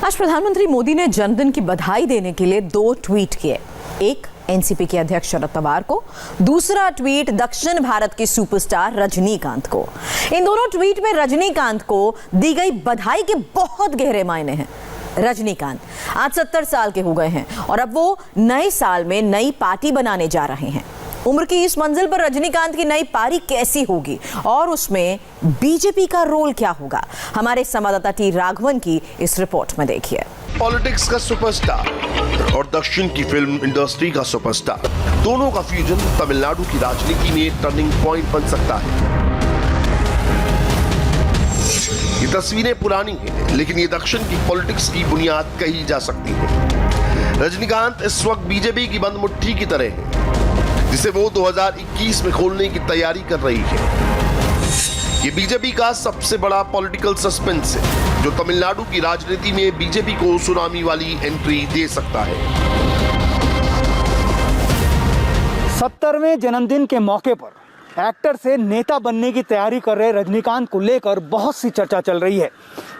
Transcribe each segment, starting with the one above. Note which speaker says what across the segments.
Speaker 1: आज प्रधानमंत्री मोदी ने जन्मदिन की बधाई देने के लिए 2 ट्वीट किए। एक एनसीपी के अध्यक्ष शरद पवार को, दूसरा ट्वीट दक्षिण भारत के सुपरस्टार रजनीकांत को। इन दोनों ट्वीट में रजनीकांत को दी गई बधाई के बहुत गहरे मायने हैं। रजनीकांत आज 70 साल के हो गए हैं और अब वो नए साल में नई पार्टी बनाने जा रहे हैं। उम्र की इस मंजिल पर रजनीकांत की नई पारी कैसी होगी और उसमें बीजेपी का रोल क्या होगा, हमारे संवाददाता टी राघवन की इस रिपोर्ट में देखिए।
Speaker 2: पॉलिटिक्स का सुपरस्टार और दक्षिण की फिल्म इंडस्ट्री का सुपरस्टार, दोनों का फ्यूजन तमिलनाडु की राजनीति में टर्निंग पॉइंट बन सकता है। ये तस्वीरें पुरानी हैं, लेकिन ये दक्षिण की पॉलिटिक्स की बुनियाद कही जा सकती है। रजनीकांत इस वक्त बीजेपी की बंद मुट्ठी की तरह है, जिसे वो 2021 में खोलने की तैयारी कर रही है। ये बीजेपी का सबसे बड़ा पॉलिटिकल सस्पेंस है, जो तमिलनाडु की राजनीति में बीजेपी को सुनामी वाली एंट्री दे सकता है।
Speaker 3: 70वें जन्मदिन के मौके पर एक्टर से नेता बनने की तैयारी कर रहे रजनीकांत को लेकर बहुत सी चर्चा चल रही है।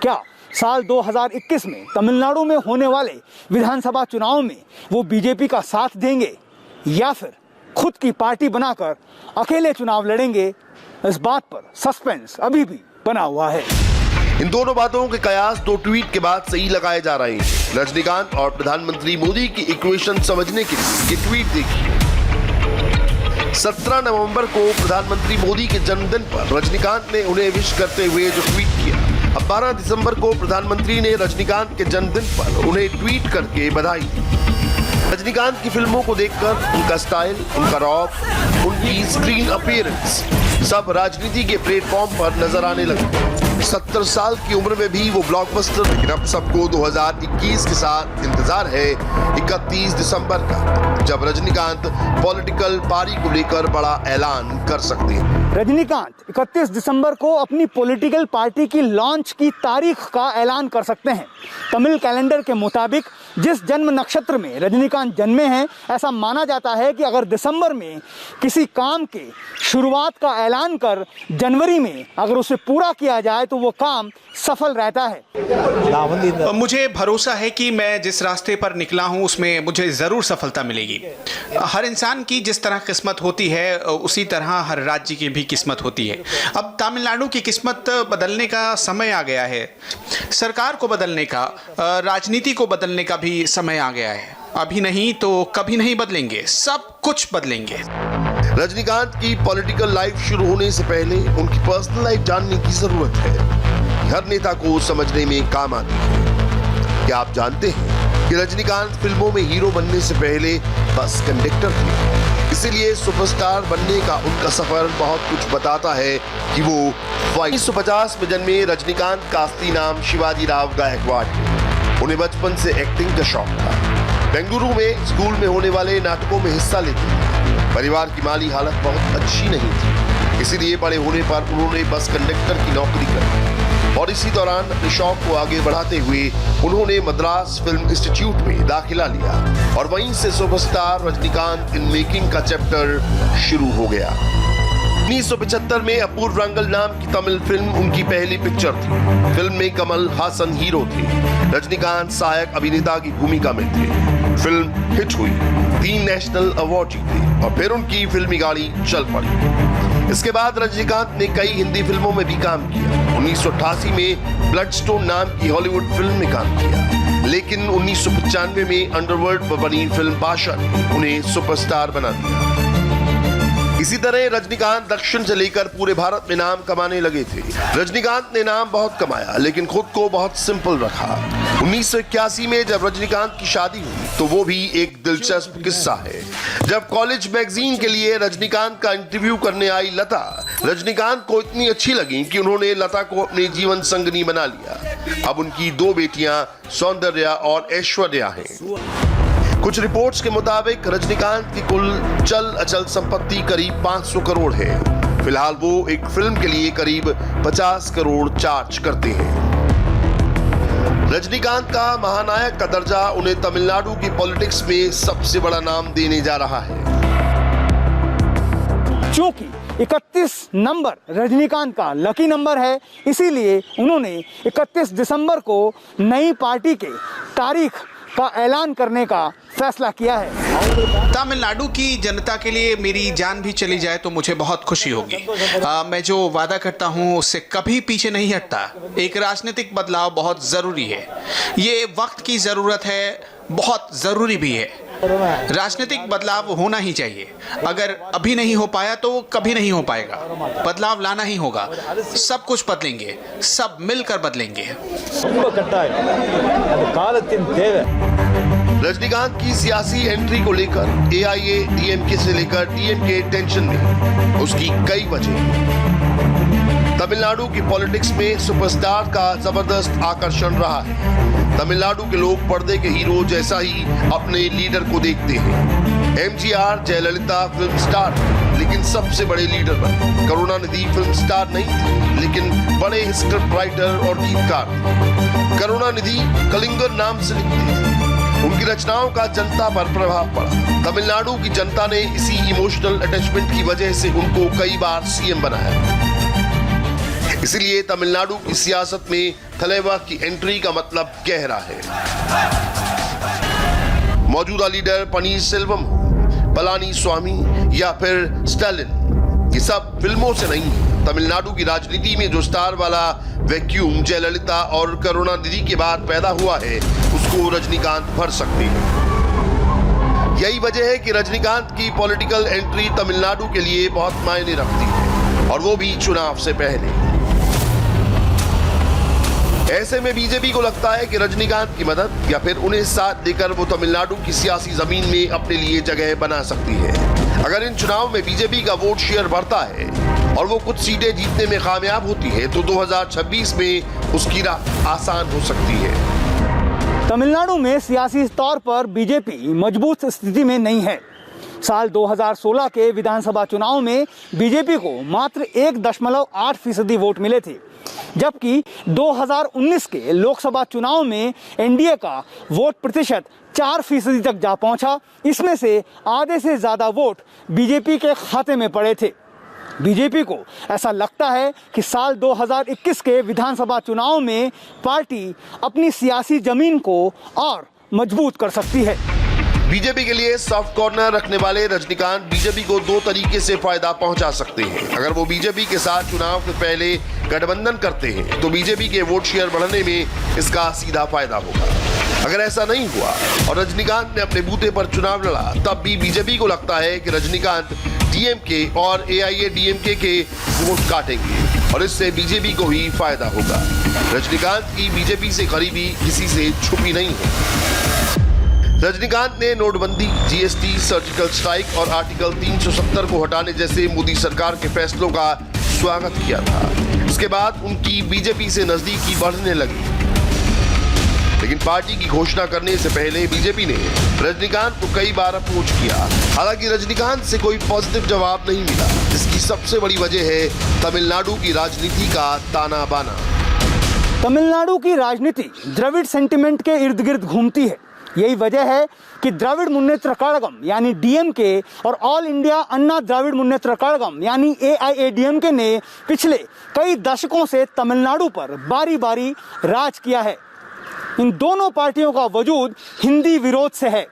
Speaker 3: क्या साल 2021 में तमिलनाडु में होने वाले विधानसभा चुनाव में वो बीजेपी का साथ देंगे या फिर खुद की पार्टी बनाकर अकेले चुनाव लड़ेंगे? इस बात पर सस्पेंस अभी भी बना हुआ है।
Speaker 2: इन दोनों बातों के कयास 2 ट्वीट के बाद सही लगाए जा रहे हैं। रजनीकांत और प्रधानमंत्री मोदी की इक्वेशन समझने के लिए ये ट्वीट देखिए। 17 नवंबर को प्रधानमंत्री मोदी के जन्मदिन पर रजनीकांत ने उन्हें विश करते हुए जो ट्वीट किया। अब 12 दिसंबर को प्रधानमंत्री ने रजनीकांत के जन्मदिन पर उन्हें ट्वीट करके बधाई दी। रजनीकांत की फिल्मों को देखकर उनका स्टाइल, उनका रौब, उनकी स्क्रीन अपीयरेंस सब राजनीति के प्लेटफॉर्म पर नजर आने लगे। 70 साल की उम्र में भी वो ब्लॉकबस्टर, लेकिन अब सबको 2021 के साथ इंतजार है 31 दिसंबर का, जब रजनीकांत पॉलिटिकल पारी को लेकर बड़ा ऐलान कर सकते हैं।
Speaker 3: रजनीकांत 31 दिसंबर को अपनी पॉलिटिकल पार्टी की लॉन्च की तारीख का ऐलान कर सकते हैं। तमिल कैलेंडर के मुताबिक जिस जन्म नक्षत्र में रजनीकांत जन्मे हैं, ऐसा माना जाता है कि अगर दिसंबर में किसी काम के शुरुआत का ऐलान कर जनवरी में अगर उसे पूरा किया जाए तो वो काम सफल रहता है।
Speaker 4: मुझे भरोसा है कि मैं जिस रास्ते पर निकला हूं उसमें मुझे जरूर सफलता मिलेगी। हर इंसान की जिस तरह किस्मत होती है उसी तरह हर राज्य की भी किस्मत होती है। अब तमिलनाडु की किस्मत बदलने का समय आ गया है, सरकार को बदलने का, राजनीति को बदलने का भी समय आ गया है। अभी नहीं तो कभी नहीं बदलेंगे, सब कुछ बदलेंगे।
Speaker 2: रजनीकांत की पॉलिटिकल लाइफ शुरू होने से पहले उनकी पर्सनल लाइफ जानने की जरूरत है। हर नेता को समझने में काम आती है। क्या आप जानते हैं कि रजनीकांत फिल्मों में हीरो बनने से पहले बस कंडक्टर थे? इसीलिए सुपरस्टार बनने का उनका सफर बहुत कुछ बताता है कि वो 1950 में जन्मे रजनीकांत का असली नाम शिवाजी राव गायकवाड़ है। उन्हें बचपन से एक्टिंग का शौक था। बेंगलुरु में स्कूल में होने वाले नाटकों में हिस्सा लेते थे। परिवार की माली हालत बहुत अच्छी नहीं थी, इसीलिए बड़े होने पर उन्होंने बस कंडक्टर की नौकरी की और इसी दौरान अपने शौक को आगे बढ़ाते हुए उन्होंने मद्रास फिल्म इंस्टीट्यूट में दाखिला लिया और वहीं से सुपरस्टार रजनीकांत इन मेकिंग का चैप्टर शुरू हो गया। 1975 में अपूर्व रंगल नाम की तमिल फिल्म उनकी पहली पिक्चर थी। फिल्म में कमल हासन हीरो थे, रजनीकांत सहायक अभिनेता की भूमिका में थे। फिल्म हिट हुई, 3 नेशनल अवार्ड जीते और फिर उनकी फिल्मी गाड़ी चल पड़ी। इसके बाद रजनीकांत ने कई हिंदी फिल्मों में भी काम किया। 1988 में ब्लडस्टोन नाम की हॉलीवुड फिल्म में काम किया, लेकिन 1995 में अंडरवर्ल्ड पर बनी फिल्म बादशाह ने उन्हें सुपरस्टार बना दिया। इसी तरह रजनीकांत दक्षिण से लेकर पूरे भारत में नाम कमाने लगे थे। रजनीकांत ने नाम बहुत कमाया, लेकिन खुद को बहुत सिंपल रखा। 1981 में जब रजनीकांत की शादी हुई तो वो भी एक दिलचस्प किस्सा है। जब कॉलेज मैगजीन के लिए रजनीकांत का इंटरव्यू करने आई लता, रजनीकांत को इतनी अच्छी लगी कि उन्होंने लता को अपने जीवन संगनी बना लिया। अब उनकी 2 बेटियां सौंदर्या और ऐश्वर्या हैं। कुछ रिपोर्ट्स के मुताबिक रजनीकांत की कुल चल अचल संपत्ति करीब 500 करोड़ है। फिलहाल वो एक फिल्म के लिए करीब 50 करोड़ चार्ज करते हैं। रजनीकांत का महानायक का दर्जा उन्हें तमिलनाडु की पॉलिटिक्स में सबसे बड़ा नाम देने जा रहा है।
Speaker 3: क्योंकि 31 नंबर रजनीकांत का लकी नंबर है, इसीलिए उन्होंने 31 दिसंबर को नई पार्टी के तारीख का ऐलान करने का फैसला किया है।
Speaker 4: तमिलनाडु की जनता के लिए मेरी जान भी चली जाए तो मुझे बहुत खुशी होगी। मैं जो वादा करता हूँ उससे कभी पीछे नहीं हटता। एक राजनीतिक बदलाव बहुत ज़रूरी है, ये वक्त की ज़रूरत है, बहुत ज़रूरी भी है। राजनीतिक बदलाव होना ही चाहिए। अगर अभी नहीं हो पाया तो कभी नहीं हो पाएगा। बदलाव लाना ही होगा। सब कुछ बदलेंगे, सब मिलकर बदलेंगे।
Speaker 2: रजनीकांत की सियासी एंट्री को लेकर एआईएडीएमके से लेकर डीएमके टेंशन में, उसकी कई वजह। तमिलनाडु की पॉलिटिक्स में सुपरस्टार का जबरदस्त आकर्षण रहा है। तमिलनाडु के लोग पर्दे के हीरो जैसा ही अपने लीडर को देखते हैं। एमजीआर, जयललिता फिल्म स्टार, लेकिन सबसे बड़े लीडर बने। करुणानिधि फिल्म स्टार नहीं थी, लेकिन बड़े स्क्रिप्ट राइटर और गीतकार थे। करुणानिधि कलिंगर नाम से लिखती थी। उनकी रचनाओं का जनता पर प्रभाव पड़ा। तमिलनाडु की जनता ने इसी इमोशनल अटैचमेंट की वजह से उनको कई बार सीएम बनाया। इसलिए तमिलनाडु की सियासत में थलेवा की एंट्री का मतलब गहरा है। मौजूदा लीडर पनीर सेल्वम, पलानी स्वामी या फिर स्टालिन, ये सब फिल्मों से नहीं है। तमिलनाडु की राजनीति में जो स्टार वाला वैक्यूम जयललिता और करुणानिधि के बाद पैदा हुआ है, उसको रजनीकांत भर सकते हैं। यही वजह है कि रजनीकांत की पॉलिटिकल एंट्री तमिलनाडु के लिए बहुत मायने रखती है, और वो भी चुनाव से पहले। ऐसे में बीजेपी को लगता है कि रजनीकांत की मदद या फिर उन्हें साथ देकर वो तमिलनाडु की सियासी जमीन में अपने लिए जगह बना सकती है। अगर इन चुनाव में बीजेपी का वोट शेयर बढ़ता है और वो कुछ सीटें जीतने में कामयाब होती है, तो 2026 में उसकी राह आसान हो सकती है।
Speaker 3: तमिलनाडु में सियासी तौर पर बीजेपी मजबूत स्थिति में नहीं है। साल 2016 के विधानसभा चुनाव में बीजेपी को मात्र 1.8% वोट मिले थे, जबकि 2019 के लोकसभा चुनाव में एनडीए का वोट प्रतिशत 4% तक जा पहुंचा। इसमें से आधे से ज्यादा वोट बीजेपी के खाते में पड़े थे। बीजेपी को ऐसा लगता है कि साल 2021 के विधानसभा चुनाव में पार्टी अपनी सियासी जमीन को और मजबूत कर सकती है।
Speaker 2: बीजेपी के लिए सॉफ्ट कॉर्नर रखने वाले रजनीकांत बीजेपी को दो तरीके से फायदा पहुंचा सकते हैं। अगर वो बीजेपी के साथ चुनाव से पहले गठबंधन करते हैं तो बीजेपी के वोट शेयर बढ़ने में इसका सीधा फायदा होगा। अगर ऐसा नहीं हुआ और रजनीकांत ने अपने बूते पर चुनाव लड़ा, तब भी बीजेपी को लगता है कि रजनीकांत डीएमके और एआईएडीएमके के वोट काटेंगे और इससे बीजेपी को ही फायदा होगा। रजनीकांत की बीजेपी से करीबी किसी से छुपी नहीं है। रजनीकांत ने नोटबंदी, जीएसटी, सर्जिकल स्ट्राइक और आर्टिकल 370 को हटाने जैसे मोदी सरकार के फैसलों का स्वागत किया था। इसके बाद उनकी बीजेपी से नजदीकी बढ़ने लगी, लेकिन पार्टी की घोषणा करने से पहले बीजेपी ने रजनीकांत को कई बार अप्रोच किया। हालांकि रजनीकांत से कोई पॉजिटिव जवाब नहीं मिला, जिसकी सबसे बड़ी वजह है तमिलनाडु की राजनीति का ताना बाना।
Speaker 3: तमिलनाडु की राजनीति द्रविड़ सेंटिमेंट के इर्द गिर्द घूमती है। यही वजह है कि द्रविड़ मुन्नेत्र कड़गम यानी डीएमके और ऑल इंडिया अन्ना द्रविड़ मुन्नेत्र कड़गम यानी एआईएडीएमके ने पिछले कई दशकों से तमिलनाडु पर बारी बारी राज किया है। इन दोनों पार्टियों का वजूद हिंदी विरोध से है,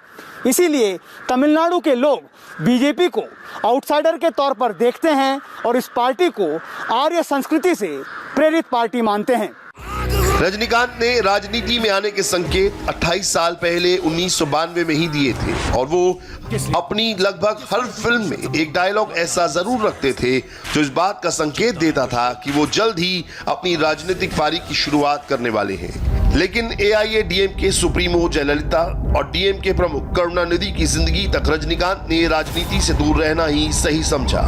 Speaker 3: इसीलिए तमिलनाडु के लोग बीजेपी को आउटसाइडर के तौर पर देखते हैं और इस पार्टी को आर्य संस्कृति से प्रेरित पार्टी मानते हैं।
Speaker 2: रजनीकांत ने राजनीति में आने के संकेत 28 साल पहले 1992 में ही दिए थे, और वो अपनी लगभग हर फिल्म में एक डायलॉग ऐसा जरूर रखते थे जो इस बात का संकेत देता था कि वो जल्द ही अपनी राजनीतिक पारी की शुरुआत करने वाले हैं। लेकिन एआईएडीएमके सुप्रीमो जयललिता और डीएमके प्रमुख करुणानिधि की जिंदगी तक रजनीकांत ने राजनीति से दूर रहना ही सही समझा।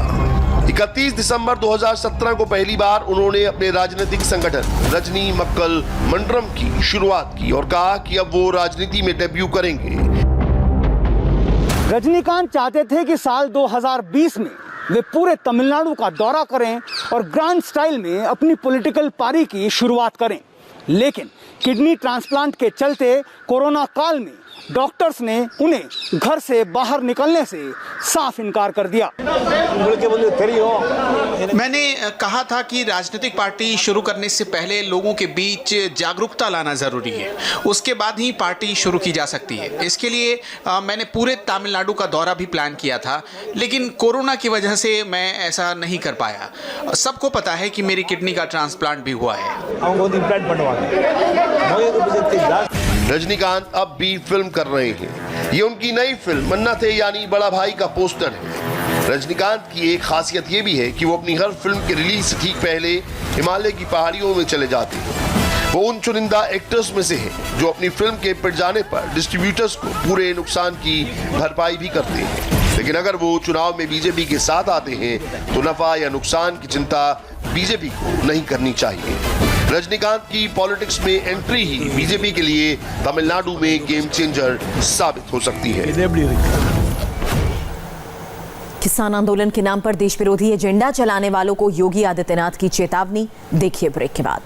Speaker 2: 31 दिसंबर 2017 को पहली बार उन्होंने अपने राजनीतिक संगठन रजनी मक्कल मंडरम की शुरुआत की और कहा कि अब वो राजनीति में डेब्यू करेंगे।
Speaker 3: रजनीकांत चाहते थे कि साल 2020 में वे पूरे तमिलनाडु का दौरा करें और ग्रैंड स्टाइल में अपनी पॉलिटिकल पारी की शुरुआत करें, लेकिन किडनी ट्रांसप्लांट के चलते कोरोना काल में डॉक्टर्स ने उन्हें घर से बाहर निकलने से साफ इनकार कर दिया।
Speaker 4: मैंने कहा था कि राजनीतिक पार्टी शुरू करने से पहले लोगों के बीच जागरूकता लाना जरूरी है, उसके बाद ही पार्टी शुरू की जा सकती है। इसके लिए मैंने पूरे तमिलनाडु का दौरा भी प्लान किया था, लेकिन कोरोना की वजह से मैं ऐसा नहीं कर पाया। सबको पता है कि मेरी किडनी का ट्रांसप्लांट भी हुआ है।
Speaker 2: रजनीकांत अब भी फिल्म कर रहे हैं। ये उनकी नई फिल्म मन्नत है यानी बड़ा भाई का पोस्टर है। रजनीकांत की एक खासियत ये भी है कि वो अपनी हर फिल्म के रिलीज से ठीक पहले हिमालय की पहाड़ियों में चले जाते हैं। वो उन चुनिंदा एक्टर्स में से हैं जो अपनी फिल्म के पिट जाने पर डिस्ट्रीब्यूटर्स को पूरे नुकसान की भरपाई भी करते हैं। लेकिन अगर वो चुनाव में बीजेपी के साथ आते हैं तो नफा या नुकसान की चिंता बीजेपी को नहीं करनी चाहिए। रजनीकांत की पॉलिटिक्स में एंट्री ही बीजेपी के लिए तमिलनाडु में गेम चेंजर साबित हो सकती है।
Speaker 1: किसान आंदोलन के नाम पर देश विरोधी एजेंडा चलाने वालों को योगी आदित्यनाथ की चेतावनी, देखिए ब्रेक के बाद।